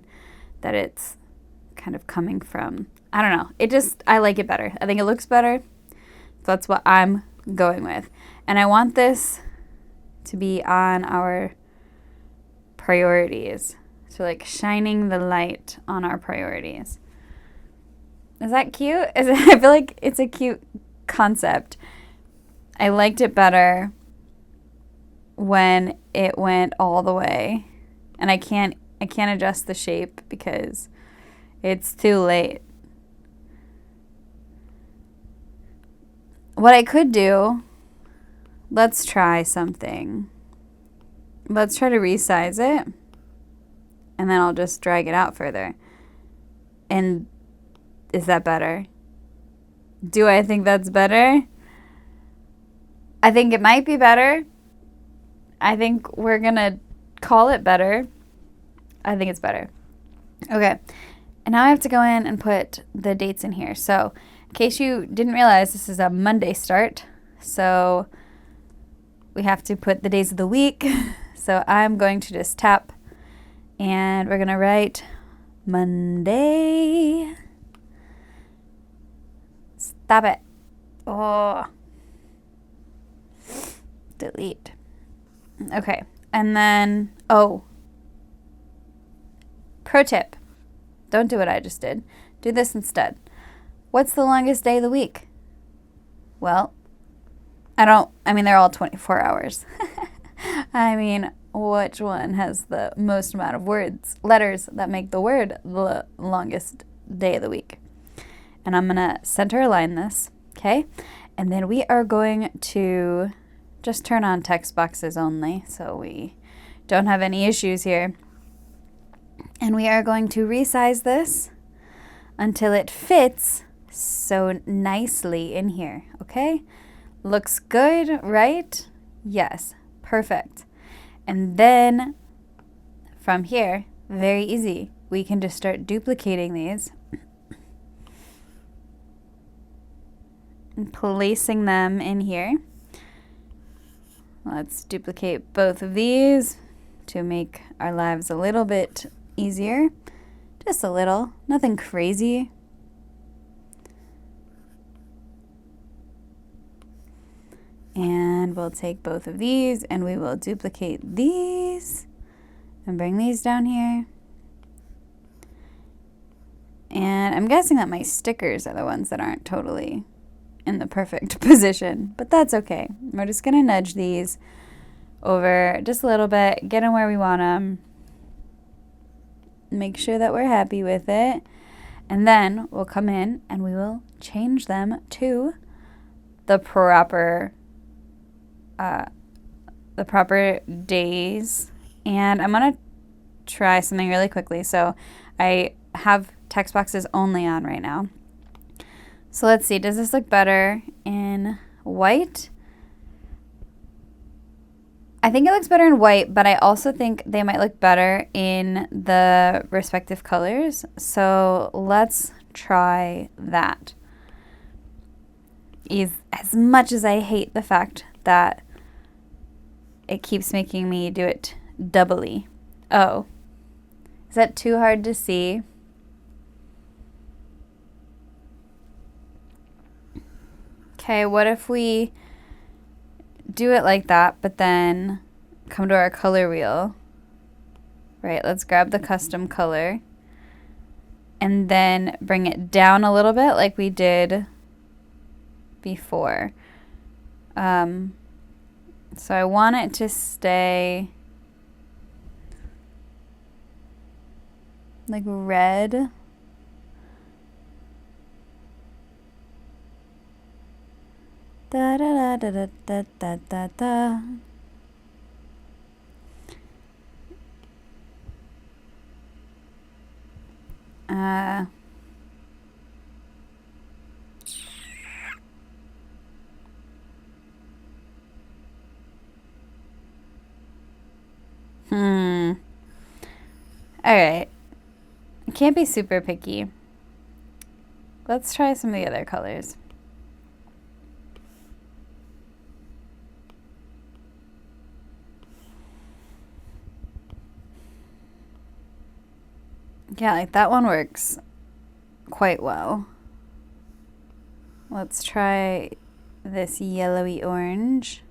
that it's kind of coming from. I don't know. I like it better. I think it looks better. So that's what I'm going with. And I want this to be on our priorities. So like shining the light on our priorities. Is that cute? I feel like it's a cute concept. I liked it better when it went all the way. And I can't adjust the shape because it's too late. What I could do, let's try something. Let's try to resize it. And then I'll just drag it out further. And is that better? Do I think that's better? I think it might be better. I think we're gonna call it better. I think it's better. Okay. And now I have to go in and put the dates in here. So in case you didn't realize, this is a Monday start. So we have to put the days of the week. So I'm going to just tap and we're going to write Monday. Stop it. Oh. Delete. Okay. And then, pro tip. Don't do what I just did. Do this instead. What's the longest day of the week? Well, they're all 24 hours. I mean, which one has the most amount of letters that make the word the longest day of the week? And I'm going to center align this, okay? And then we are going to just turn on text boxes only so we don't have any issues here. And we are going to resize this until it fits so nicely in here, okay? Looks good, right? Yes, perfect. And then from here, very easy. We can just start duplicating these and placing them in here. Let's duplicate both of these to make our lives a little bit easier. Just a little, nothing crazy. And we'll take both of these and we will duplicate these and bring these down here. And I'm guessing that my stickers are the ones that aren't totally in the perfect position, but that's okay. We're just gonna nudge these over just a little bit, get them where we want them, make sure that we're happy with it, and then we'll come in and we will change them to the proper days. And I'm gonna try something really quickly. So I have text boxes only on right now. So let's see, does this look better in white? I think it looks better in white, but I also think they might look better in the respective colors. So let's try that. As much as I hate the fact that it keeps making me do it doubly. Oh, is that too hard to see? Okay, what if we do it like that, but then come to our color wheel? Right, let's grab the custom color and then bring it down a little bit like we did before. So I want it to stay like red. Da da da da da da da da. All right. I can't be super picky. Let's try some of the other colors. Yeah, like that one works quite well. Let's try this yellowy orange.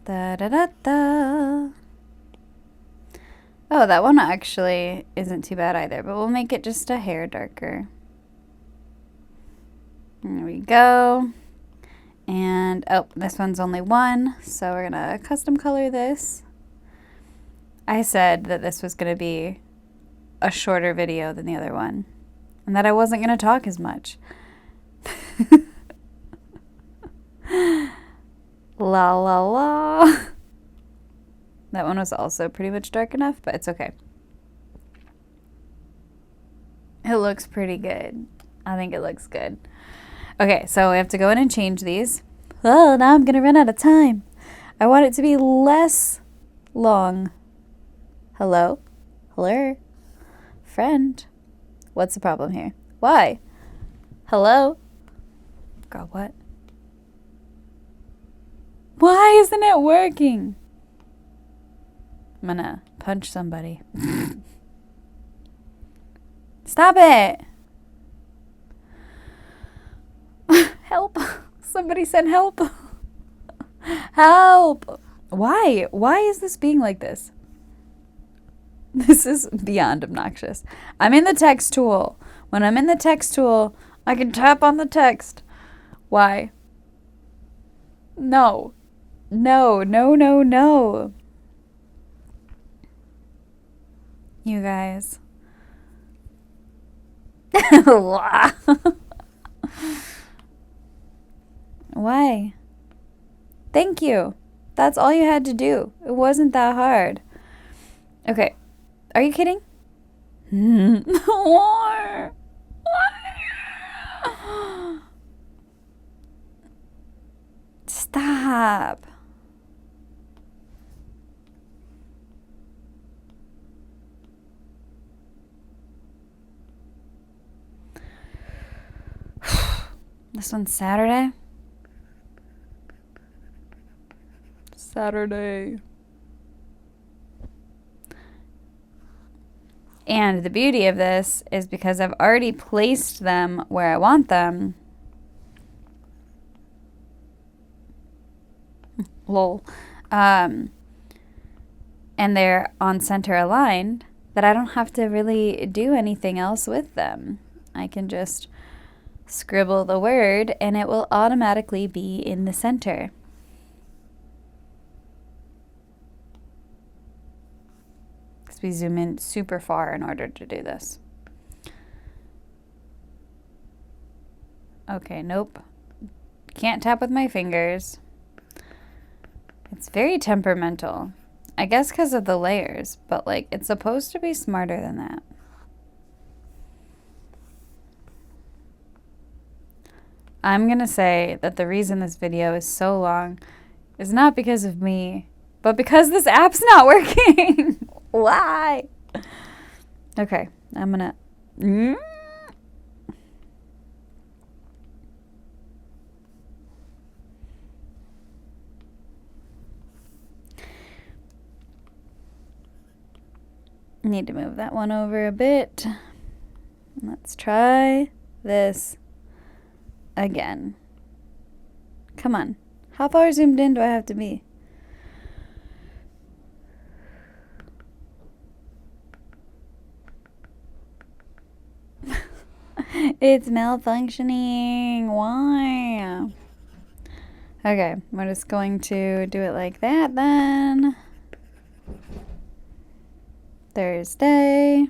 Da da da da. Oh, that one actually isn't too bad either, but we'll make it just a hair darker. There we go. And, oh, this one's only one, so we're gonna custom color this. I said that this was gonna be a shorter video than the other one, and that I wasn't gonna talk as much. La la la. That one was also pretty much dark enough, but it's okay. It looks pretty good. I think it looks good. Okay, so we have to go in and change these. Oh, now I'm gonna run out of time. I want it to be less long. Hello? Hello? Friend? What's the problem here? Why? Hello? God, what? Why isn't it working? I'm gonna punch somebody. Stop it! Help! Somebody send help! Help! Why? Why is this being like this? This is beyond obnoxious. I'm in the text tool. When I'm in the text tool, I can tap on the text. Why? No. No, no, no, no. You guys. Why? Thank you. That's all you had to do. It wasn't that hard. Okay. Are you kidding? Why? Stop. This one's Saturday. Saturday. And the beauty of this is because I've already placed them where I want them. Lol. And they're on center aligned, that I don't have to really do anything else with them. I can just scribble the word and it will automatically be in the center. Because we zoom in super far in order to do this. Okay, nope. Can't tap with my fingers. It's very temperamental. I guess because of the layers, but like it's supposed to be smarter than that. I'm gonna say that the reason this video is so long is not because of me, but because this app's not working. Why? Okay, I'm gonna... Need to move that one over a bit. Let's try this again. Come on. How far zoomed in do I have to be? It's malfunctioning. Why? Okay, we're just going to do it like that then. Thursday.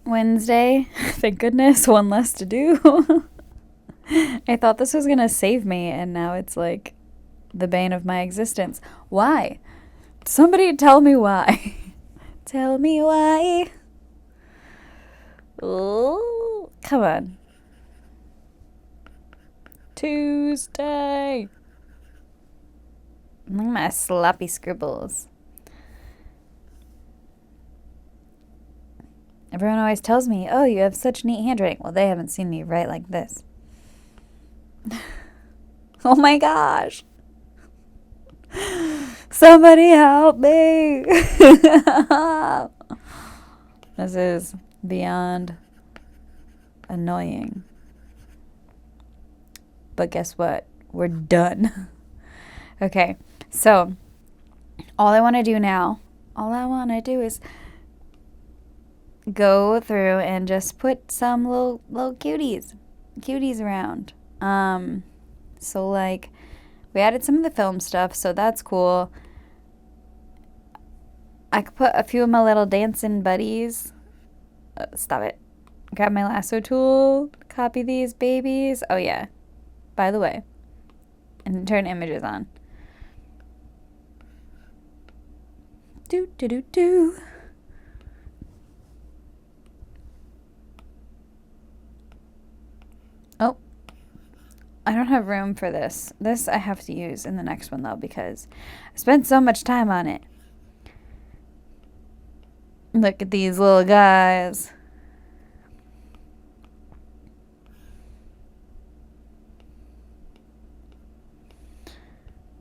Wednesday. Thank goodness, one less to do. I thought this was gonna save me, and now it's like the bane of my existence. Why? Somebody tell me why. Tell me why. Oh, come on. Tuesday. Look at my sloppy scribbles. Everyone always tells me, oh, you have such neat handwriting. Well, they haven't seen me write like this. Oh my gosh. Somebody help me. This is beyond annoying. But guess what? We're done. Okay, so all I want to do now, all I want to do is go through and just put some little cuties around. So like we added some of the film stuff, so that's cool. I could put a few of my little dancing buddies. Stop it. Grab my lasso tool, copy these babies. Oh yeah, by the way, and turn images on. Do do do do. Oh, I don't have room for this. This I have to use in the next one though, because I spent so much time on it. Look at these little guys.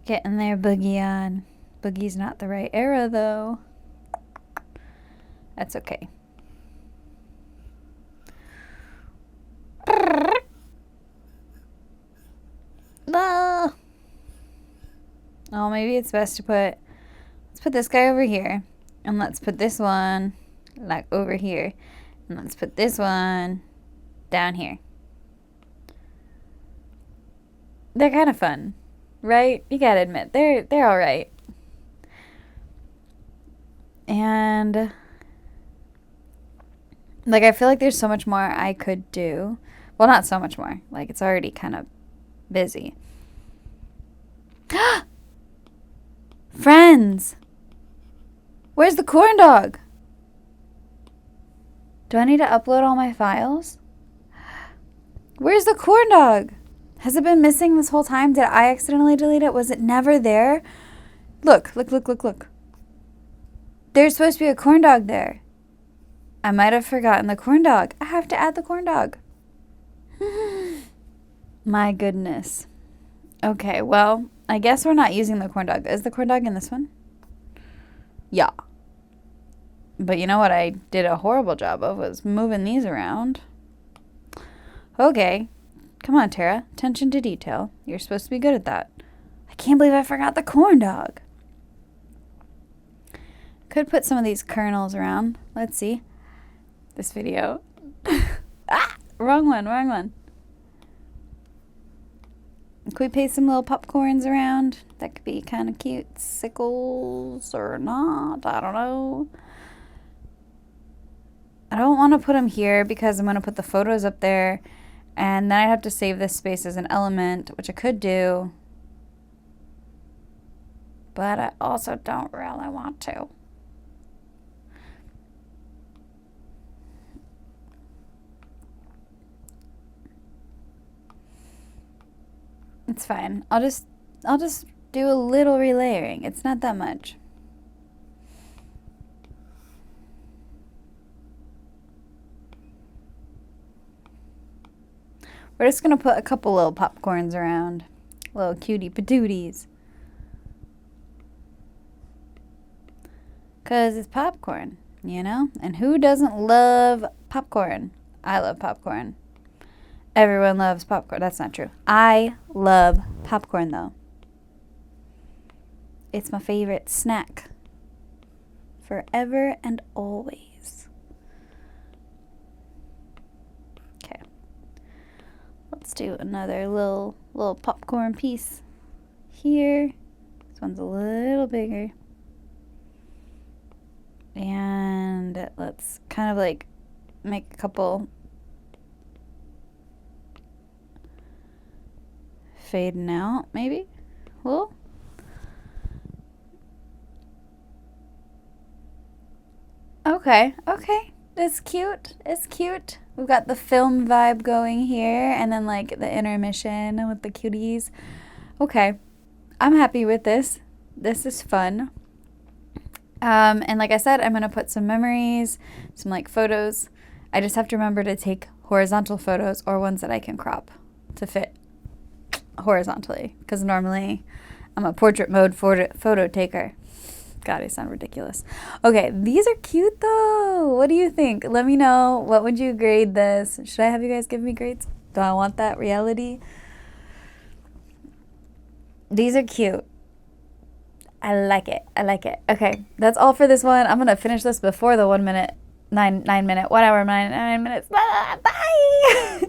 Getting their boogie on. Boogie's not the right era though. That's okay. Oh, maybe it's best to let's put this guy over here. And let's put this one like over here. And let's put this one down here. They're kind of fun, right? You gotta admit, they're all right. And like I feel like there's so much more I could do. Well, not so much more. Like it's already kind of busy. Friends! Where's the corn dog? Do I need to upload all my files? Where's the corn dog? Has it been missing this whole time? Did I accidentally delete it? Was it never there? Look, look, look, look, look. There's supposed to be a corn dog there. I might have forgotten the corn dog. I have to add the corn dog. My goodness. Okay, well, I guess we're not using the corn dog. Is the corn dog in this one? Yeah. But you know what I did a horrible job of was moving these around. Okay. Come on, Tara. Attention to detail. You're supposed to be good at that. I can't believe I forgot the corn dog. Could put some of these kernels around. Let's see. This video. Ah! Wrong one, wrong one. Could we paste some little popcorns around? That could be kind of cute. Sickles or not. I don't know. I don't want to put them here because I'm going to put the photos up there. And then I'd have to save this space as an element, which I could do. But I also don't really want to. It's fine. I'll just do a little relayering. It's not that much. We're just gonna put a couple little popcorns around. Little cutie patooties. 'Cause it's popcorn, you know? And who doesn't love popcorn? I love popcorn. Everyone loves popcorn. That's not true. I love popcorn, though. It's my favorite snack. Forever and always. Okay. Let's do another little popcorn piece here. This one's a little bigger. And let's kind of like make a couple fading out, maybe. Well, okay, it's cute. It's cute. We've got the film vibe going here, and then like the intermission with the cuties. Okay, I'm happy with this. This is fun. And like I said, I'm gonna put some memories, some like photos. I just have to remember to take horizontal photos or ones that I can crop to fit horizontally, because normally I'm a portrait mode photo taker. God, I sound ridiculous. Okay, these are cute though. What do you think? Let me know. What would you grade this? Should I have you guys give me grades? Do I want that reality? These are cute. I like it. I like it. Okay, that's all for this one. I'm gonna finish this before the 1 minute, 9 minute, 1 hour, 9 minutes. Bye.